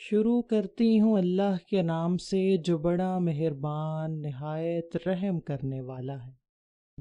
شروع کرتی ہوں اللہ کے نام سے جو بڑا مہربان نہایت رحم کرنے والا ہے۔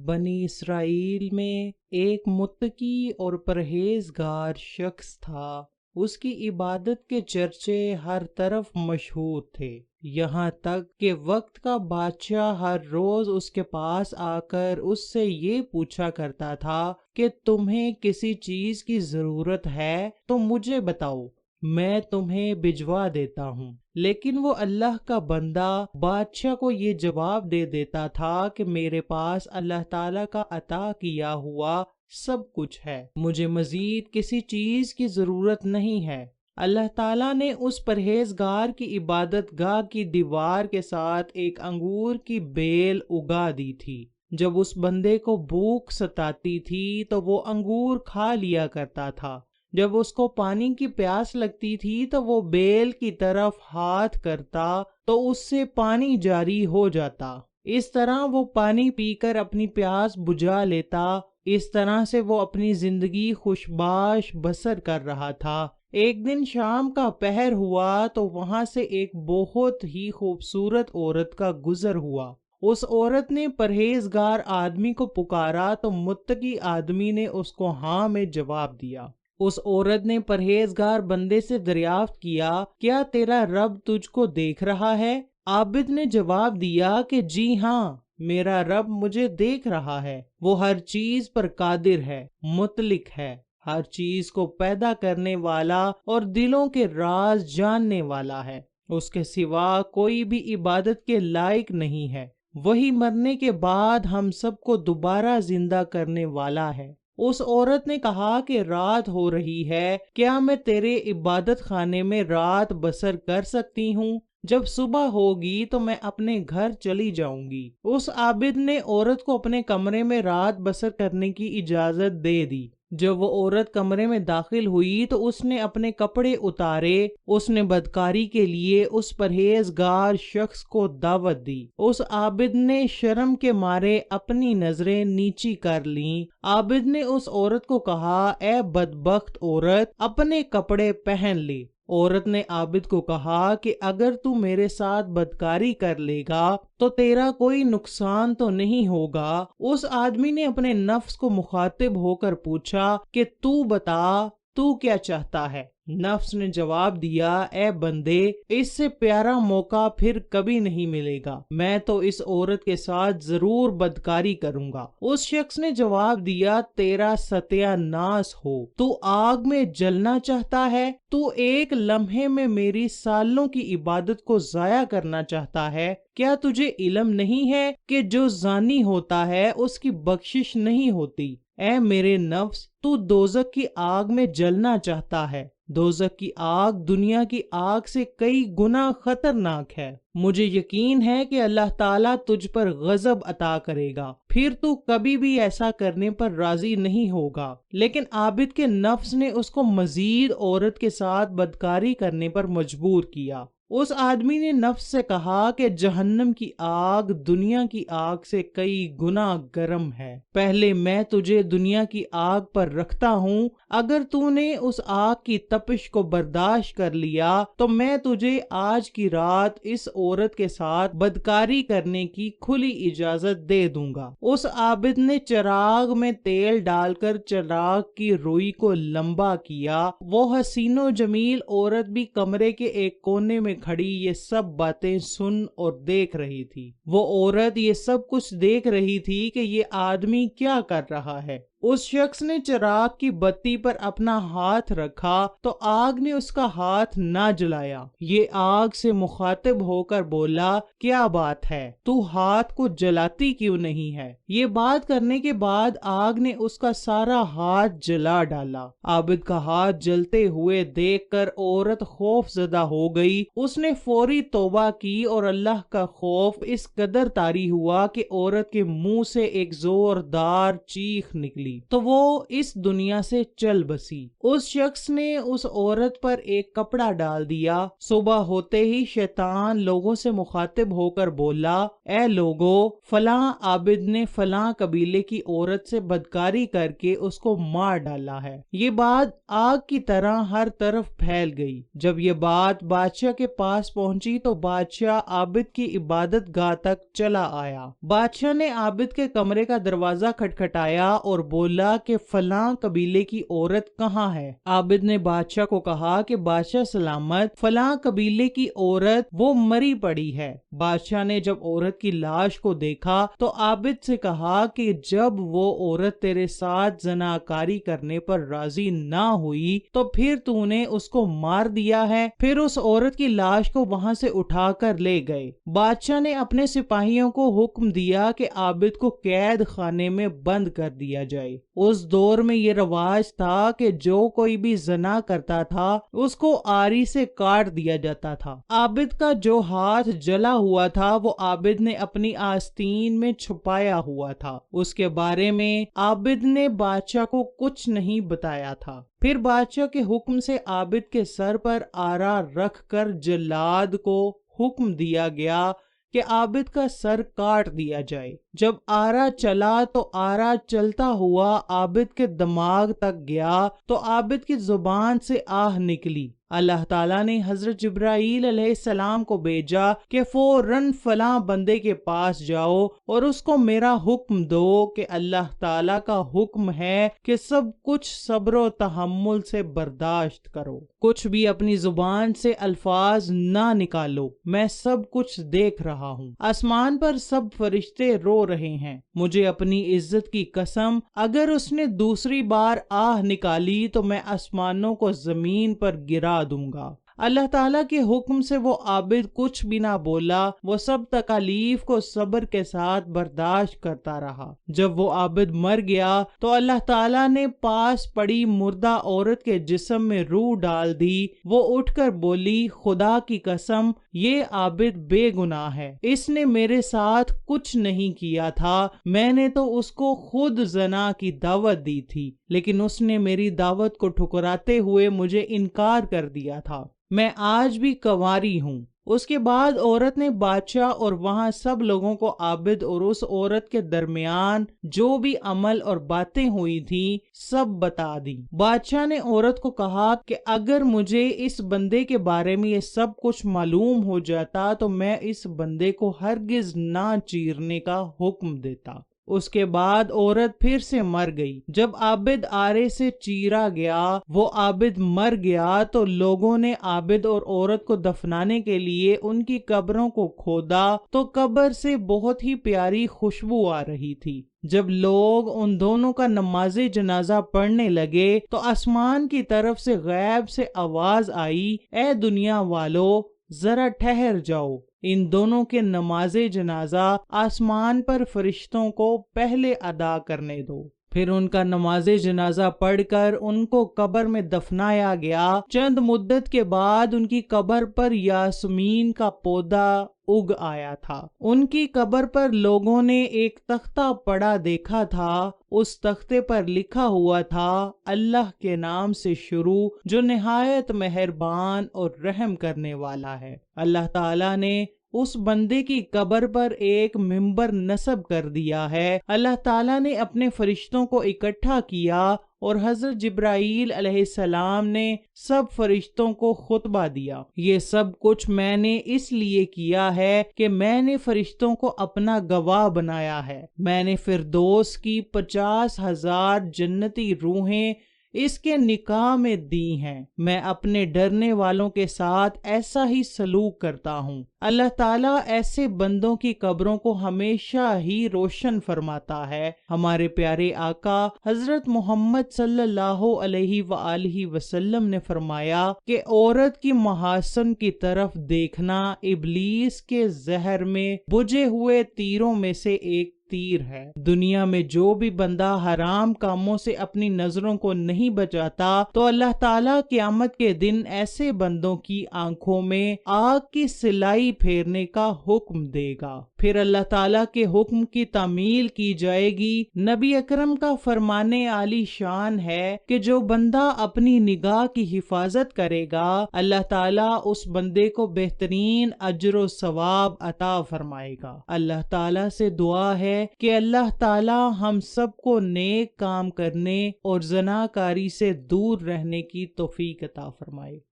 بنی اسرائیل میں ایک متقی اور پرہیزگار شخص تھا۔ اس کی عبادت کے چرچے ہر طرف مشہور تھے، یہاں تک کہ وقت کا بادشاہ ہر روز اس کے پاس آ کر اس سے یہ پوچھا کرتا تھا کہ تمہیں کسی چیز کی ضرورت ہے تو مجھے بتاؤ، میں تمہیں بھجوا دیتا ہوں۔ لیکن وہ اللہ کا بندہ بادشاہ کو یہ جواب دے دیتا تھا کہ میرے پاس اللہ تعالیٰ کا عطا کیا ہوا سب کچھ ہے، مجھے مزید کسی چیز کی ضرورت نہیں ہے۔ اللہ تعالیٰ نے اس پرہیزگار کی عبادت گاہ کی دیوار کے ساتھ ایک انگور کی بیل اگا دی تھی۔ جب اس بندے کو بھوک ستاتی تھی تو وہ انگور کھا لیا کرتا تھا، جب اس کو پانی کی پیاس لگتی تھی تو وہ بیل کی طرف ہاتھ کرتا تو اس سے پانی جاری ہو جاتا۔ اس طرح وہ پانی پی کر اپنی پیاس بجھا لیتا۔ اس طرح سے وہ اپنی زندگی خوشباش بسر کر رہا تھا۔ ایک دن شام کا پہر ہوا تو وہاں سے ایک بہت ہی خوبصورت عورت کا گزر ہوا۔ اس عورت نے پرہیزگار آدمی کو پکارا تو متقی آدمی نے اس کو ہاں میں جواب دیا۔ اس عورت نے پرہیزگار بندے سے دریافت کیا، کیا تیرا رب تجھ کو دیکھ رہا ہے؟ عابد نے جواب دیا کہ جی ہاں، میرا رب مجھے دیکھ رہا ہے۔ وہ ہر چیز پر قادر ہے، مطلق ہے، ہر چیز کو پیدا کرنے والا اور دلوں کے راز جاننے والا ہے۔ اس کے سوا کوئی بھی عبادت کے لائق نہیں ہے۔ وہی مرنے کے بعد ہم سب کو دوبارہ زندہ کرنے والا ہے۔ اس عورت نے کہا کہ رات ہو رہی ہے، کیا میں تیرے عبادت خانے میں رات بسر کر سکتی ہوں؟ جب صبح ہوگی تو میں اپنے گھر چلی جاؤں گی۔ اس عابد نے عورت کو اپنے کمرے میں رات بسر کرنے کی اجازت دے دی۔ جب وہ عورت کمرے میں داخل ہوئی تو اس نے اپنے کپڑے اتارے۔ اس نے بدکاری کے لیے اس پرہیزگار شخص کو دعوت دی۔ اس عابد نے شرم کے مارے اپنی نظریں نیچی کر لیں۔ عابد نے اس عورت کو کہا، اے بدبخت عورت، اپنے کپڑے پہن لے۔ عورت نے عابد کو کہا کہ اگر تو میرے ساتھ بدکاری کر لے گا تو تیرا کوئی نقصان تو نہیں ہوگا۔ اس آدمی نے اپنے نفس کو مخاطب ہو کر پوچھا کہ تو بتا، تو کیا چاہتا ہے؟ نفس نے جواب دیا، اے بندے، اس سے پیارا موقع پھر کبھی نہیں ملے گا، میں تو اس عورت کے ساتھ ضرور بدکاری کروں گا۔ اس شخص نے جواب دیا، تیرا ستیہ ناس ہو، تو آگ میں جلنا چاہتا ہے؟ تو ایک لمحے میں میری سالوں کی عبادت کو ضائع کرنا چاہتا ہے؟ کیا تجھے علم نہیں ہے کہ جو زانی ہوتا ہے اس کی بخشش نہیں ہوتی؟ اے میرے نفس، تو دوزخ کی آگ میں جلنا چاہتا ہے۔ دوزخ کی آگ دنیا کی آگ سے کئی گنا خطرناک ہے۔ مجھے یقین ہے کہ اللہ تعالیٰ تجھ پر غضب عطا کرے گا، پھر تو کبھی بھی ایسا کرنے پر راضی نہیں ہوگا۔ لیکن عابد کے نفس نے اس کو مزید عورت کے ساتھ بدکاری کرنے پر مجبور کیا۔ اس آدمی نے نفس سے کہا کہ جہنم کی آگ دنیا کی آگ سے کئی گنا گرم ہے۔ پہلے میں تجھے دنیا کی آگ پر رکھتا ہوں، اگر تو نے اس آگ کی تپش کو برداشت کر لیا تو میں تجھے آج کی رات اس عورت کے ساتھ بدکاری کرنے کی کھلی اجازت دے دوں گا۔ اس عابد نے چراغ میں تیل ڈال کر چراغ کی روئی کو لمبا کیا۔ وہ حسین و جمیل عورت بھی کمرے کے ایک کونے میں کھڑی یہ سب باتیں سن اور دیکھ رہی تھی۔ وہ عورت یہ سب کچھ دیکھ رہی تھی کہ یہ آدمی کیا کر رہا ہے۔ اس شخص نے چراغ کی بتی پر اپنا ہاتھ رکھا تو آگ نے اس کا ہاتھ نہ جلایا۔ یہ آگ سے مخاطب ہو کر بولا، کیا بات ہے، تو ہاتھ کو جلاتی کیوں نہیں ہے؟ یہ بات کرنے کے بعد آگ نے اس کا سارا ہاتھ جلا ڈالا۔ عابد کا ہاتھ جلتے ہوئے دیکھ کر عورت خوف زدہ ہو گئی۔ اس نے فوری توبہ کی اور اللہ کا خوف اس قدر طاری ہوا کہ عورت کے منہ سے ایک زوردار چیخ نکلی۔ لی تو وہ اس دنیا سے چل بسی۔ اس شخص نے اس عورت پر ایک کپڑا ڈال دیا۔ صبح ہوتے ہی شیطان لوگوں سے مخاطب ہو کر بولا، اے لوگو، فلاں عابد نے فلاں قبیلے کی عورت سے بدکاری کر کے اس کو مار ڈالا ہے۔ یہ بات آگ کی طرح ہر طرف پھیل گئی۔ جب یہ بات بادشاہ کے پاس پہنچی تو بادشاہ عابد کی عبادت گاہ تک چلا آیا۔ بادشاہ نے عابد کے کمرے کا دروازہ کھٹکھٹایا اور بولا کہ فلاں قبیلے کی عورت کہاں ہے؟ عابد نے بادشاہ کو کہا کہ بادشاہ سلامت، فلاں قبیلے کی عورت وہ مری پڑی ہے۔ بادشاہ نے جب عورت کی لاش کو دیکھا تو عابد سے کہا کہ جب وہ عورت تیرے ساتھ زناکاری کرنے پر راضی نہ ہوئی تو پھر تو نے اس کو مار دیا ہے۔ پھر اس عورت کی لاش کو وہاں سے اٹھا کر لے گئے۔ بادشاہ نے اپنے سپاہیوں کو حکم دیا کہ عابد کو قید خانے میں بند کر دیا جائے۔ اس دور میں یہ رواج تھا کہ جو کوئی بھی زنا کرتا تھا اس کو آری سے کاٹ دیا جاتا تھا۔ عابد کا جو ہاتھ جلا ہوا تھا وہ عابد نے اپنی آستین میں چھپایا ہوا تھا۔ اس کے بارے میں عابد نے بادشاہ کو کچھ نہیں بتایا تھا۔ پھر بادشاہ کے حکم سے عابد کے سر پر آرا رکھ کر جلاد کو حکم دیا گیا کہ عابد کا سر کاٹ دیا جائے۔ جب آرا چلا تو آرا چلتا ہوا عابد کے دماغ تک گیا تو عابد کی زبان سے آہ نکلی۔ اللہ تعالیٰ نے حضرت جبرائیل علیہ السلام کو بھیجا کہ فوراً فلاں بندے کے پاس جاؤ اور اس کو میرا حکم دو کہ اللہ تعالیٰ کا حکم ہے کہ سب کچھ صبر و تحمل سے برداشت کرو، کچھ بھی اپنی زبان سے الفاظ نہ نکالو، میں سب کچھ دیکھ رہا ہوں۔ آسمان پر سب فرشتے رو رہے ہیں، مجھے اپنی عزت کی قسم اگر اس نے دوسری بار آہ نکالی تو میں آسمانوں کو زمین پر گرا دوں گا۔ اللہ تعالیٰ کے حکم سے وہ عابد کچھ بھی نہ بولا، وہ سب تکالیف کو صبر کے ساتھ برداشت کرتا رہا۔ جب وہ عابد مر گیا تو اللہ تعالیٰ نے پاس پڑی مردہ عورت کے جسم میں روح ڈال دی۔ وہ اٹھ کر بولی، خدا کی قسم یہ عابد بے گناہ ہے، اس نے میرے ساتھ کچھ نہیں کیا تھا، میں نے تو اس کو خود زنا کی دعوت دی تھی، لیکن اس نے میری دعوت کو ٹھکراتے ہوئے مجھے انکار کر دیا تھا، میں آج بھی کنواری ہوں۔ اس کے بعد عورت نے بادشاہ اور وہاں سب لوگوں کو عابد اور اس عورت کے درمیان جو بھی عمل اور باتیں ہوئی تھیں سب بتا دی۔ بادشاہ نے عورت کو کہا کہ اگر مجھے اس بندے کے بارے میں یہ سب کچھ معلوم ہو جاتا تو میں اس بندے کو ہرگز نہ چیرنے کا حکم دیتا۔ اس کے بعد عورت پھر سے مر گئی۔ جب عابد آرے سے چیرا گیا، وہ عابد مر گیا تو لوگوں نے عابد اور عورت کو دفنانے کے لیے ان کی قبروں کو کھودا تو قبر سے بہت ہی پیاری خوشبو آ رہی تھی۔ جب لوگ ان دونوں کا نماز جنازہ پڑھنے لگے تو آسمان کی طرف سے غیب سے آواز آئی، اے دنیا والو، ذرا ٹھہر جاؤ، ان دونوں کے نماز جنازہ آسمان پر فرشتوں کو پہلے ادا کرنے دو۔ پھر ان کا نماز جنازہ پڑھ کر ان کو قبر میں دفنایا گیا۔ چند مدت کے بعد ان کی قبر پر یاسمین کا پودا اگ آیا تھا۔ ان کی قبر پر لوگوں نے ایک تختہ پڑا دیکھا تھا، اس تختے پر لکھا ہوا تھا، اللہ کے نام سے شروع جو نہایت مہربان اور رحم کرنے والا ہے۔ اللہ تعالیٰ نے اس بندے کی قبر پر ایک منبر نصب کر دیا ہے۔ اللہ تعالیٰ نے اپنے فرشتوں کو اکٹھا کیا اور حضرت جبرائیل علیہ السلام نے سب فرشتوں کو خطبہ دیا۔ یہ سب کچھ میں نے اس لیے کیا ہے کہ میں نے فرشتوں کو اپنا گواہ بنایا ہے۔ میں نے فردوس کی 50,000 جنتی روحیں اس کے نکاح میں دی ہیں۔ میں اپنے ڈرنے والوں کے ساتھ ایسا ہی سلوک کرتا ہوں۔ اللہ تعالیٰ ایسے بندوں کی قبروں کو ہمیشہ ہی روشن فرماتا ہے۔ ہمارے پیارے آقا حضرت محمد صلی اللہ علیہ وآلہ وسلم نے فرمایا کہ عورت کی محاسن کی طرف دیکھنا ابلیس کے زہر میں بجھے ہوئے تیروں میں سے ایک تیر ہے۔ دنیا میں جو بھی بندہ حرام کاموں سے اپنی نظروں کو نہیں بچاتا تو اللہ تعالیٰ قیامت کے دن ایسے بندوں کی آنکھوں میں آگ کی سلائی پھیرنے کا حکم دے گا۔ پھر اللہ تعالیٰ کے حکم کی تعمیل کی جائے گی۔ نبی اکرم کا فرمانے عالی شان ہے کہ جو بندہ اپنی نگاہ کی حفاظت کرے گا اللہ تعالیٰ اس بندے کو بہترین اجر و ثواب عطا فرمائے گا۔ اللہ تعالیٰ سے دعا ہے کہ اللہ تعالیٰ ہم سب کو نیک کام کرنے اور زناکاری سے دور رہنے کی توفیق عطا فرمائے۔